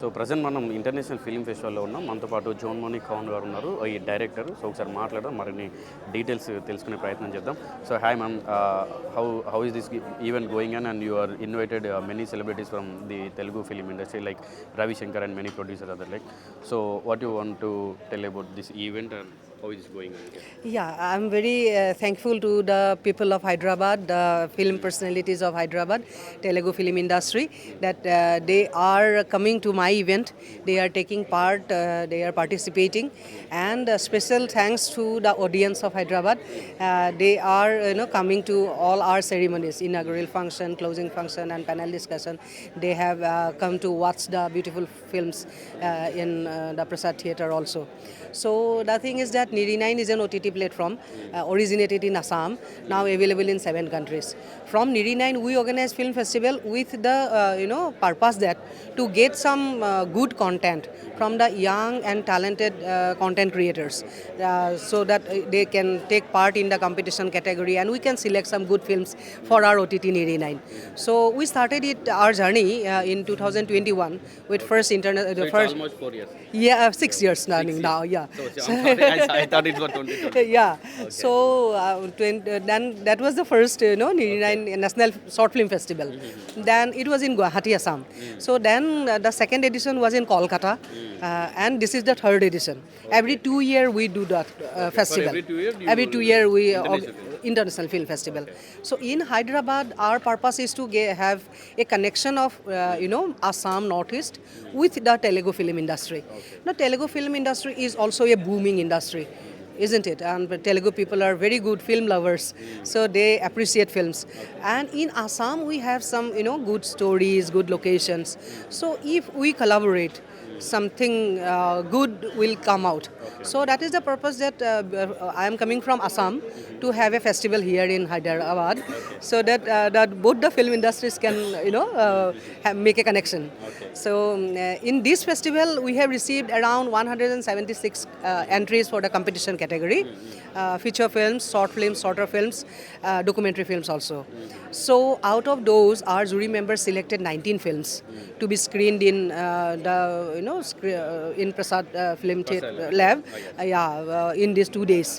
So present మనం international film ఫెస్టివల్లో ఉన్నాం. మనతో పాటు జోన్మోని ఖాన్ గారు ఉన్నారు, ఈ డైరెక్టర్. సో ఒకసారి మాట్లాడదాం, మరిన్ని డీటెయిల్స్ తెలుసుకునే ప్రయత్నం చేద్దాం. So hi ma'am, how is this event going on and you are invited many celebrities from the Telugu film industry like Ravi Shankar and many producers other like. So what you want to tell about this event and how it is going on? Yeah, I'm very thankful to the people of Hyderabad, the film personalities of Hyderabad, Telugu film industry, that they are coming to my event. They are taking part, they are participating, and special thanks to the audience of Hyderabad. They are coming to all our ceremonies, inaugural function, closing function, and panel discussion. They have come to watch the beautiful films in the Prasad Theatre also. So the thing is that Niri 9 is an OTT platform originated in Assam, now available in 7 countries. From Niri 9 we organize film festival with the purpose that to get some good content from the young and talented content creators, so that they can take part in the competition category and we can select some good films for our OTT Niri 9. So we started our journey in 2021 with first internet. So it's almost 4 years. Yeah, 6 years running now. Yeah. So I'm sorry, I thought it was 2020. Yeah. Okay. So then that was the first, Niri 9 National Short Film Festival. Then it was in Guwahati, Assam. So then the second edition was in Kolkata, and this is the third edition. Every 2 years we do that festival. Every 2 years we International Film Festival. Okay. So in Hyderabad, our purpose is to have a connection of Assam Northeast with the Telugu film industry. Okay. Now Telugu film industry is also a booming industry, isn't it? And Telugu people are very good film lovers, so they appreciate films. And in Assam we have some good stories, good locations. So if we collaborate, something good will come out. Okay. So that is the purpose that I am coming from Assam to have a festival here in Hyderabad, so that both the film industries can make a connection. Okay. So in this festival we have received around 176 entries for the competition category, feature films, short films, shorter films, documentary films also. So out of those our jury members selected 19 films to be screened in in Prasad Film Lab, in these 2 days.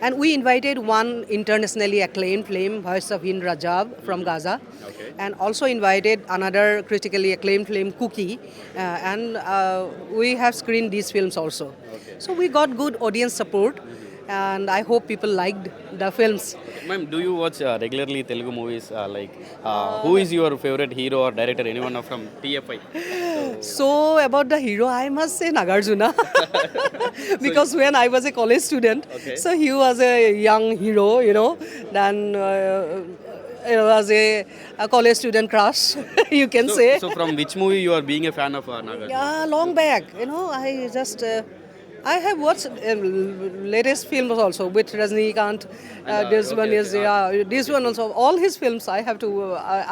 And we invited one internationally acclaimed film, Voice of Hind Rajab from Gaza. Okay. And also invited another critically acclaimed film, Cookie. And we have screened these films also. Okay. So we got good audience support. And I hope people liked the films. Ma'am, do you watch regularly Telugu movies? Who is your favorite hero or director? Anyone from TFI? So about the hero, I must say Nagarjuna. Because when I was a college student, okay, so he was a young hero, then it was a college student crush, you can say. So from which movie you are being a fan of Nagarjuna? Yeah, long back. I just... I have watched latest films also with Rajnikant. This one is this one also. All his films I have to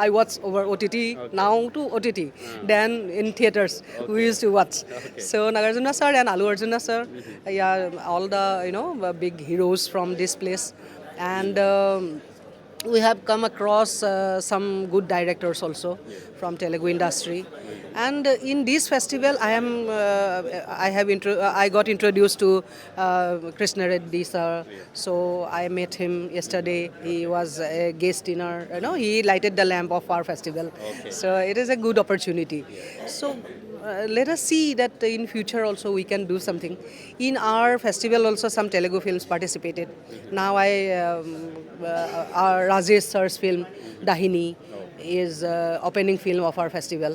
I watch over OTT, okay, now to OTT. Then in theaters we used to watch. Okay. So Nagarjuna sir and Allu Arjuna sir, all the big heroes from this place, and we have come across some good directors also from Telugu industry. And in this festival I got introduced to Krishna Reddy sir. So I met him yesterday. He was a guest in our, he lighted the lamp of our festival. Okay. So it is a good opportunity. So let us see that in future also we can do something. In our festival also some Telugu films participated. Now our Rajesh sir's film Dahini is opening film of our festival,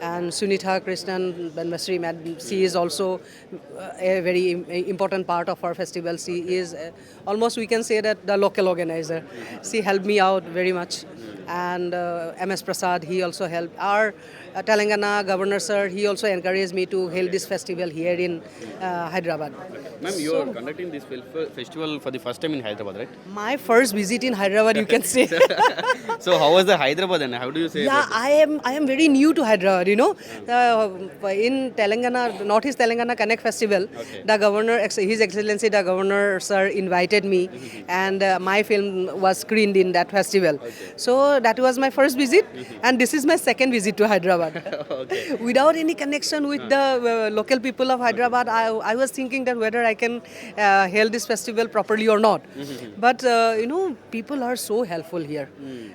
and Sunitha Krishnan Banmasri, she is also a very important part of our festival. She is almost, we can say that, the local organizer. She helped me out very much, and MS Prasad, he also helped. Our Telangana governor sir, he also encouraged me to hold this festival here in Hyderabad. Ma'am, you are conducting this festival for the first time in Hyderabad, right? My first visit in Hyderabad, you can say. So how was the Hyderabad and how do you say? Yeah, I am very new to Hyderabad, in Telangana, Northeast Telangana Connect Festival, okay, the governor, His Excellency the Governor sir invited me, and my film was screened in that festival. Okay. So So that was my first visit, and this is my second visit to Hyderabad. Without any connection with the local people of Hyderabad, I was thinking that whether I can hail this festival properly or not. But people are so helpful here.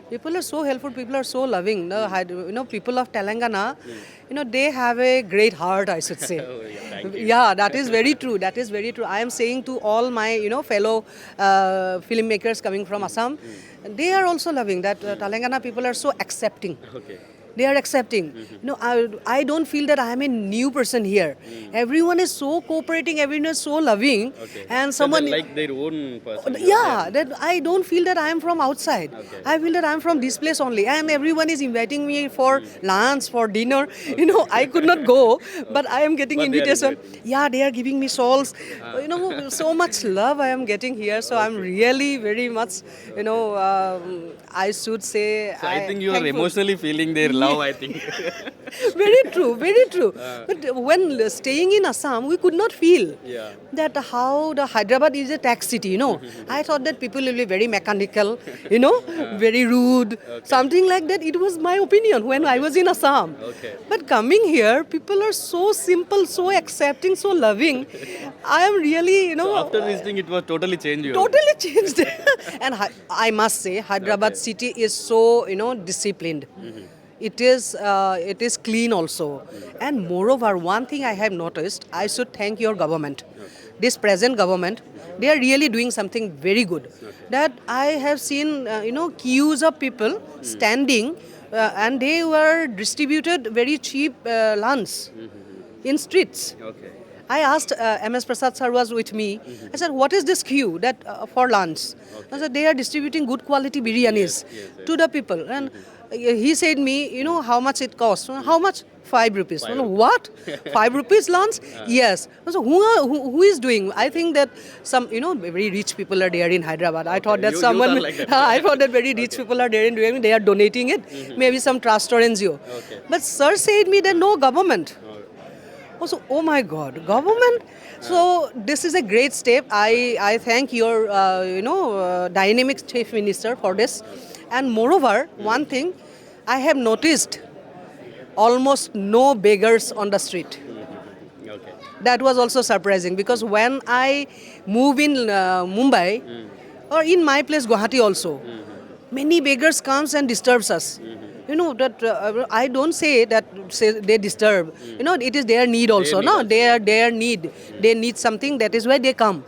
People are so helpful. People are so loving. People of Telangana, they have a great heart, I should say. Yeah, that is very true. That is very true. I am saying to all my, fellow filmmakers coming from Assam, they are also loving that Telangana people are so accepting. They are accepting. I don't feel that I am a new person here. Everyone is so cooperating. Everyone is so loving. And someone like their own person. yeah, that I don't feel that I am from outside. I feel that I am from this place only. And everyone is inviting me for lunch, for dinner. I could not go, but I am getting invitation. Yeah, they are giving me shawls. So much love I am getting here. So I'm really very much, I should say. So I think you are thankful. emotionally feeling their love, I think. Very true, very true. But when staying in Assam, we could not feel that how the Hyderabad is a tax city, I thought that people will be very mechanical, very rude, something like that. It was my opinion when I was in Assam. But coming here, people are so simple, so accepting, so loving. I am really, After visiting, it was totally changed you. totally changed. And I must say, Hyderabad city is so, disciplined. It is clean also. And moreover, one thing I have noticed, I should thank your government. This present government, they are really doing something very good. That I have seen, queues of people standing and they were distributed very cheap lunch in streets. I asked, MS Prasad sir was with me. I said, what is this queue that for lunch? I said, they are distributing good quality biryanis to the people. And he said me, how much it costs? How much? 5 rupees. What? 5 rupees lunch? Yes. So who is doing? I think that some, very rich people are there in Hyderabad. I thought that someone, like that. I thought that very rich people are there in doing, they are donating it. Maybe some trust or NGO. But sir said me that no government. Also, oh my God, government. So this is a great step. I thank your, dynamic chief minister for this. And moreover, one thing, I have noticed almost no beggars on the street. That was also surprising because when I move in Mumbai, or in my place Guwahati also, many beggars comes and disturbs us. That I don't say that they disturb. It is their need also. Their need. They need something. That is why they come,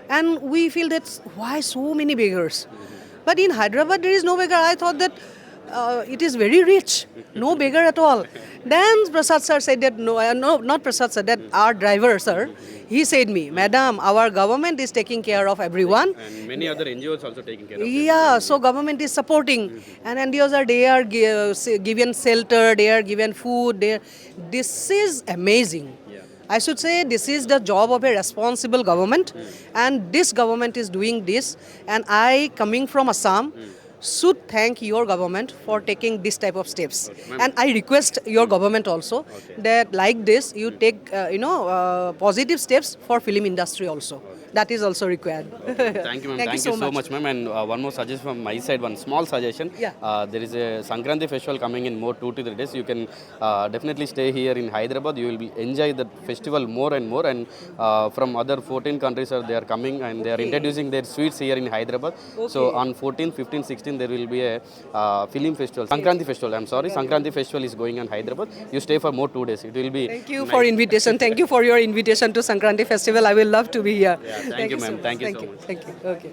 and we feel that why so many beggars. But in Hyderabad there is no beggar. I thought that it is very rich, no beggar at all. Then Prasad sir said that no, not Prasad sir, that our driver sir, he said me, Madam, our government is taking care of everyone. And many other NGOs also taking care of it. Yeah, so government is supporting, and NGOs they are given shelter, they are given food. This is amazing. I should say this is the job of a responsible government, and this government is doing this. And I, coming from Assam, should thank your government for taking this type of steps. And I request your government also that like this you take positive steps for film industry also. That is also required. Thank you, ma'am. Thank you so much, ma'am. And one more suggestion from my side, one small suggestion. There is a Sankranti festival coming in more 2 to 3 days. You can definitely stay here in Hyderabad. You will enjoy the festival more and more. And from other 14 countries, they are coming and they are introducing their sweets here in Hyderabad. So on 14, 15, 16, there will be a film festival. Sankranti festival, I'm sorry. Sankranti festival is going on Hyderabad. You stay for more 2 days. It will be. Thank you for invitation. Thank you for your invitation to Sankranti festival. I will love to be here. Thank you, ma'am. Thank you so much. Thank you. Okay.